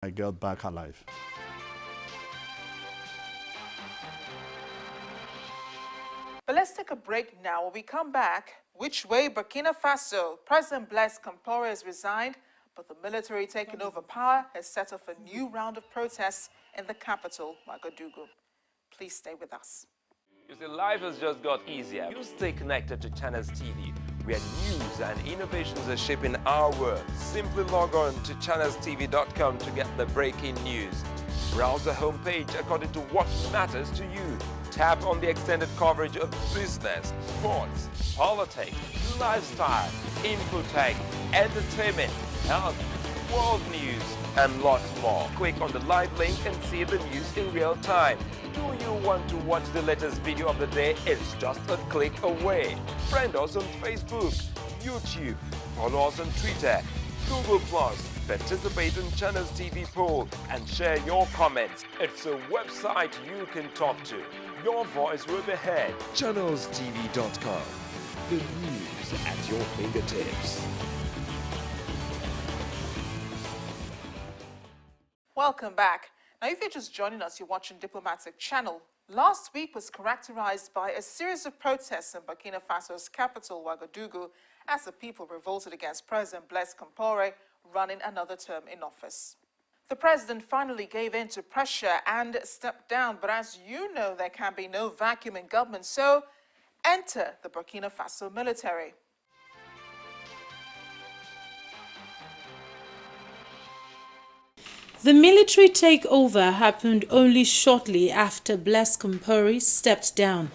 I got back alive. But let's take a break now. When we come back, which way Burkina Faso? President Blaise Compaore has resigned, but the military taking over power has set off a new round of protests in the capital, Ouagadougou. Please stay with us. You see, life has just got easier. You stay connected to Channels TV, where news and innovations are shaping our world. Simply log on to channelstv.com to get the breaking news. Browse the homepage according to what matters to you. Tap on the extended coverage of business, sports, politics, lifestyle, infotech, entertainment, health, world news, and lots more. Click on the live link and see the news in real time. Do you want to watch the latest video of the day? It's just a click away. Friend us on Facebook, YouTube, follow us on Twitter, Google+, participate in Channels TV poll and share your comments. It's a website you can talk to. Your voice will be heard. ChannelsTV.com. The news at your fingertips. Welcome back. Now, if you're just joining us, you're watching Diplomatic Channel. Last week was characterized by a series of protests in Burkina Faso's capital, Ouagadougou, as the people revolted against President Blaise Compaore running another term in office. The president finally gave in to pressure and stepped down, but as you know, there can be no vacuum in government, so enter the Burkina Faso military. The military takeover happened only shortly after Blaise Compaore stepped down.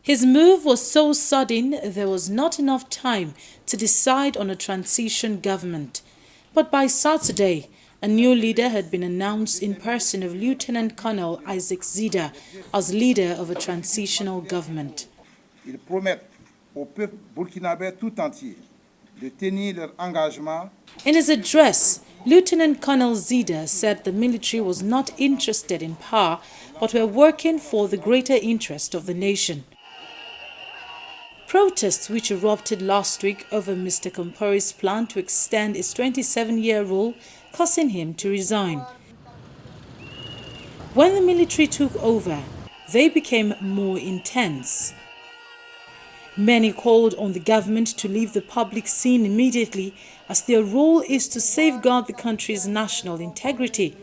His move was so sudden there was not enough time to decide on a transition government. But by Saturday, a new leader had been announced in person of Lieutenant Colonel Isaac Zida as leader of a transitional government. Ils promettent au peuple burkinabé tout entier de tenir leur engagement. In his address, Lieutenant Colonel Zida said the military was not interested in power, but were working for the greater interest of the nation. Protests which erupted last week over Mr. Compaore's plan to extend his 27-year rule, causing him to resign. When the military took over, they became more intense. Many called on the government to leave the public scene immediately, as their role is to safeguard the country's national integrity.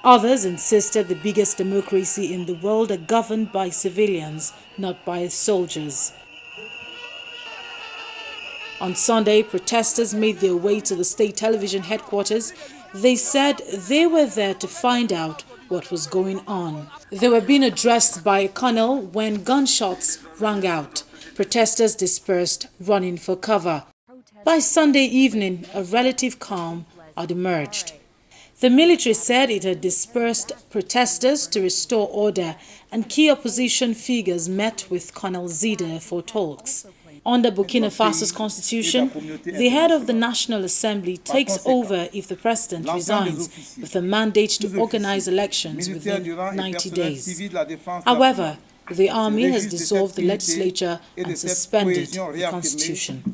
Others insisted the biggest democracy in the world are governed by civilians, not by soldiers. On Sunday, protesters made their way to the state television headquarters. They said they were there to find out what was going on. They were being addressed by a colonel when gunshots rang out. Protesters dispersed, running for cover. By Sunday evening, a relative calm had emerged. The military said it had dispersed protesters to restore order, and key opposition figures met with Colonel Zida for talks. Under Burkina Faso's constitution, the head of the National Assembly takes over if the president resigns, with a mandate to organize elections within 90 days. However, the army has dissolved the legislature and suspended the constitution.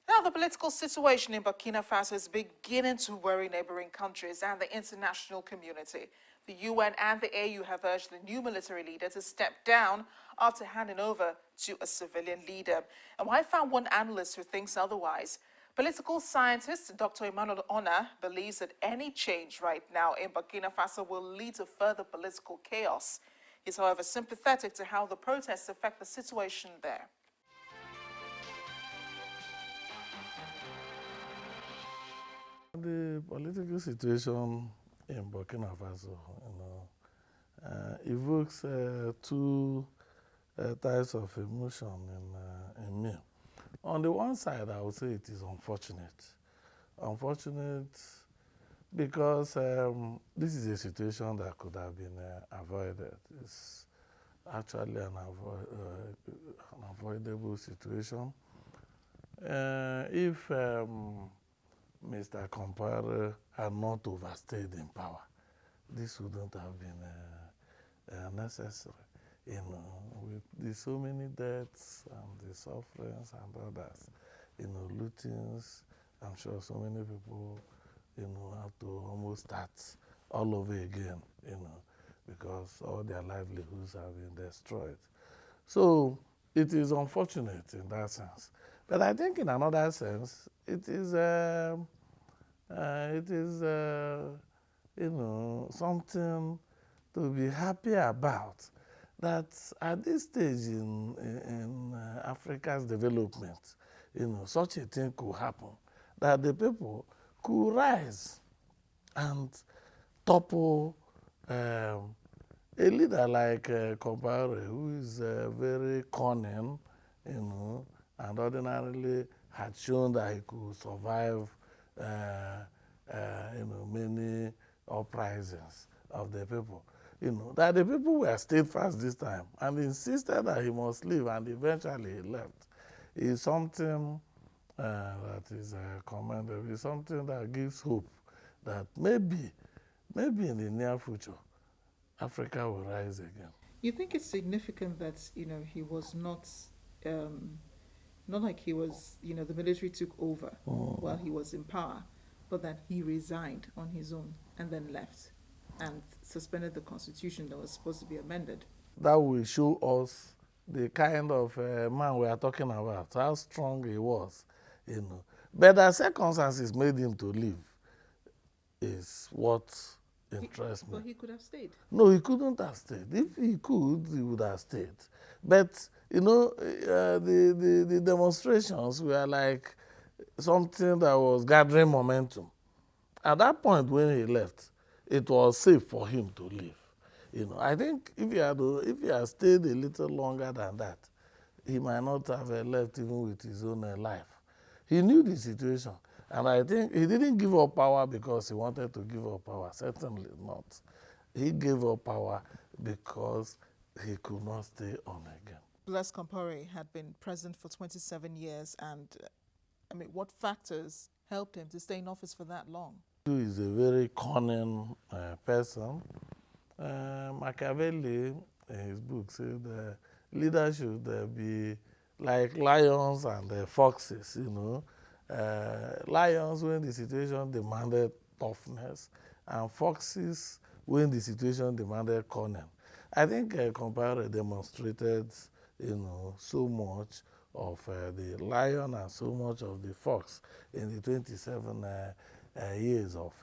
Now, the political situation in Burkina Faso is beginning to worry neighboring countries and the international community. The UN and the AU have urged the new military leader to step down after handing over to a civilian leader. And I found one analyst who thinks otherwise. Political scientist Dr. Emmanuel Onah believes that any change right now in Burkina Faso will lead to further political chaos. He's, however, sympathetic to how the protests affect the situation there. The political situation in Burkina Faso, evokes two types of emotion in me. On the one side, I would say it is unfortunate. Unfortunate because this is a situation that could have been avoided. It's actually an avoidable situation. If Mr. Compaore had not overstayed in power, this wouldn't have been necessary. with the so many deaths and the sufferings and others, lootings. I'm sure so many people, have to almost start all over again, because all their livelihoods have been destroyed. So it is unfortunate in that sense. But I think in another sense, it is something to be happy about, that at this stage in Africa's development, such a thing could happen, that the people could rise and topple a leader like Compaore, who is very cunning, and ordinarily had shown that he could survive, many uprisings of the people. That the people were steadfast this time and insisted that he must leave, and eventually he left, is something that is commendable. It's something that gives hope that maybe in the near future, Africa will rise again. You think it's significant that, he was not like he was, the military took over while he was in power, but that he resigned on his own and then left and suspended the constitution that was supposed to be amended? That will show us the kind of man we are talking about, how strong he was, But the circumstances made him to leave is what interests me. But he could have stayed. No, he couldn't have stayed. If he could, he would have stayed. But, the demonstrations were like something that was gathering momentum. At that point when he left, it was safe for him to leave. I think if he had stayed a little longer than that, he might not have left even with his own life. He knew the situation, and I think he didn't give up power because he wanted to give up power. Certainly not. He gave up power because he could not stay on again. Blaise Compaore had been president for 27 years, and what factors helped him to stay in office for that long? He is a very cunning person. Machiavelli, in his book, said leaders should be like lions and foxes, Lions when the situation demanded toughness, and foxes when the situation demanded cunning. I think Compaore demonstrated, so much of the lion and so much of the fox in the 27 years of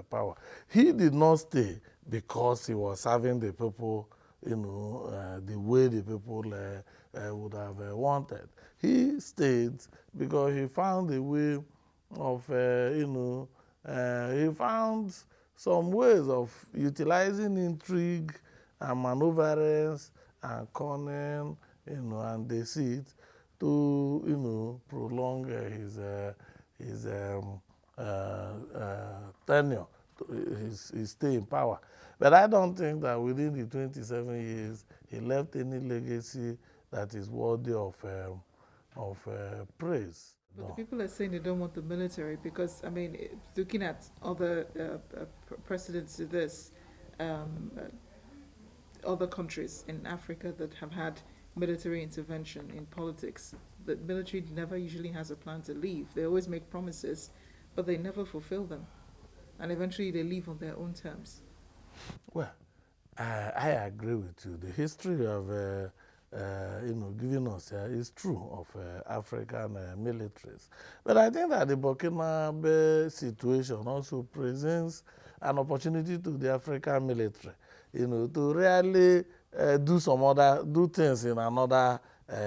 power. He did not stay because he was serving the people, the way the people would have wanted. He stayed because he found a way of, he found some ways of utilizing intrigue and maneuverings and cunning, and deceit to, prolong his tenure, his stay in power. But I don't think that within the 27 years he left any legacy that is worthy of praise. But no. The people are saying they don't want the military because, looking at other precedents to this, other countries in Africa that have had military intervention in politics, the military never usually has a plan to leave. They always make promises, but they never fulfill them. And eventually they leave on their own terms. Well, I agree with you. The history of, giving us is true of African militaries. But I think that the Burkina Faso situation also presents an opportunity to the African military, to really do things in another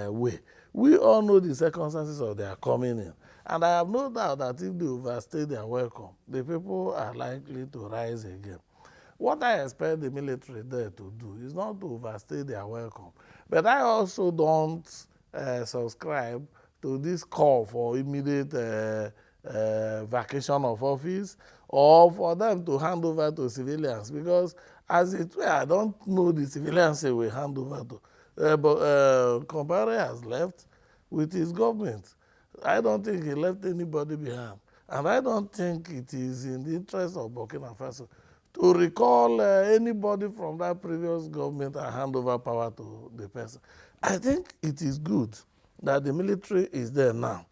way. We all know the circumstances of their coming in. And I have no doubt that if they overstay their welcome, the people are likely to rise again. What I expect the military there to do is not to overstay their welcome. But I also don't subscribe to this call for immediate vacation of office or for them to hand over to civilians, because as it were, I don't know the civilians they will hand over to. But Compaore has left with his government. I don't think he left anybody behind. And I don't think it is in the interest of Burkina Faso to recall anybody from that previous government and hand over power to the person. I think it is good that the military is there now,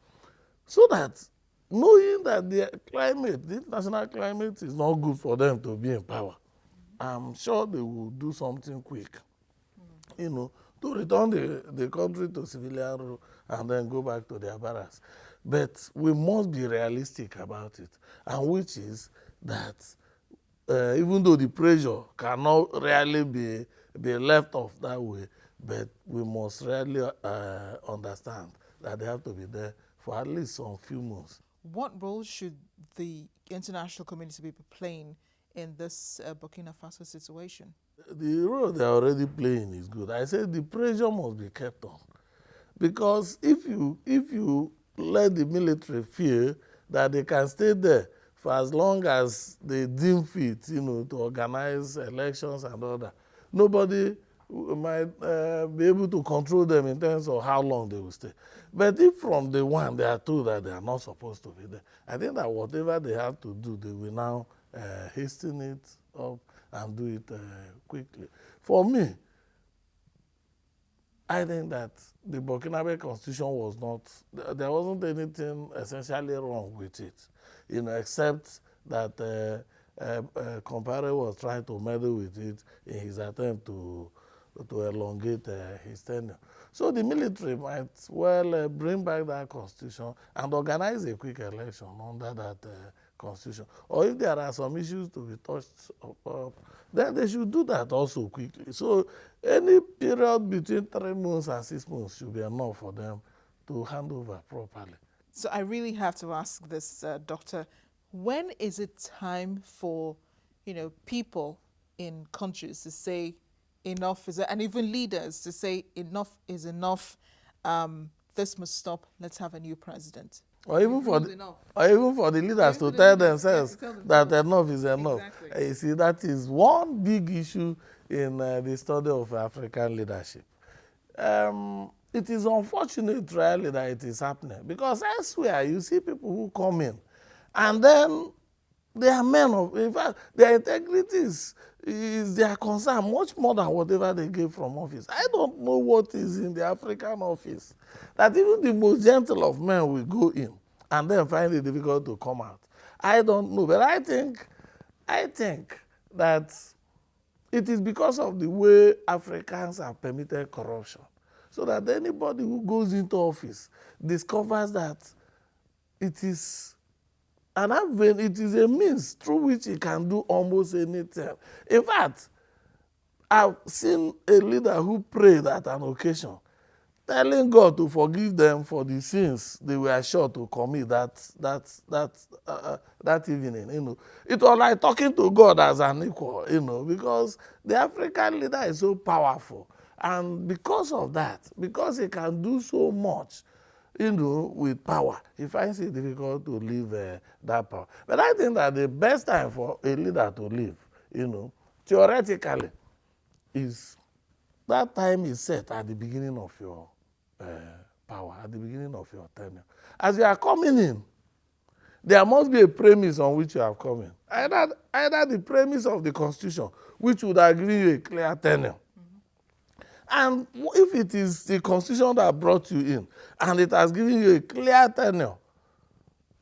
so that knowing that the climate, the international climate is not good for them to be in power, I'm sure they will do something quick, to return the country to civilian rule and then go back to their barracks. But we must be realistic about it, and which is that even though the pressure cannot really be left off that way, but we must really understand that they have to be there for at least some few months. What role should the international community be playing in this Burkina Faso situation? The role they are already playing is good. I said the pressure must be kept on, because if you let the military feel that they can stay there for as long as they deem fit, to organize elections and all that, nobody might be able to control them in terms of how long they will stay. But if from the one they are told that they are not supposed to be there, I think that whatever they have to do, they will now hasten it up and do it quickly. For me, I think that the Burkinabe constitution was not, there wasn't anything essentially wrong with it, except that Compaore was trying to meddle with it in his attempt to elongate his tenure. So the military might well bring back that constitution and organize a quick election under that constitution. Or if there are some issues to be touched up, then they should do that also quickly. So any period between 3 months and 6 months should be enough for them to hand over properly. So I really have to ask this, Doctor, when is it time for, people in countries to say enough is, and even leaders to say enough is enough, this must stop, let's have a new president? Or even for the leaders to tell themselves that enough is enough. Exactly. You see, that is one big issue in the study of African leadership. It is unfortunate, really, that it is happening, because elsewhere you see people who come in and then they are men of, in fact, their integrity is their concern much more than whatever they get from office. I don't know what is in the African office, that even the most gentle of men will go in and then find it difficult to come out. I don't know, but I think that it is because of the way Africans have permitted corruption, so that anybody who goes into office discovers that it is an avenue, it is a means through which he can do almost anything. In fact, I've seen a leader who prayed at an occasion, telling God to forgive them for the sins they were sure to commit that evening. It was like talking to God as an equal, because the African leader is so powerful, and because of that, because he can do so much, with power, he finds it difficult to leave that power. But I think that the best time for a leader to leave, theoretically, is that time is set at the beginning of your power, at the beginning of your tenure. As you are coming in, there must be a premise on which you have come in. Either the premise of the Constitution, which would agree you a clear tenure. And if it is the Constitution that brought you in, and it has given you a clear tenure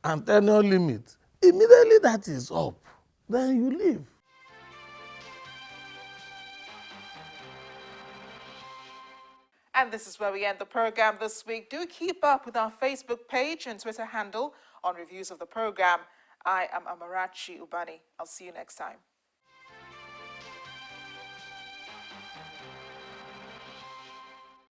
and tenure limit, immediately that is up, then you leave. And this is where we end the program this week. Do keep up with our Facebook page and Twitter handle on reviews of the program. I am Amarachi Ubani. I'll see you next time.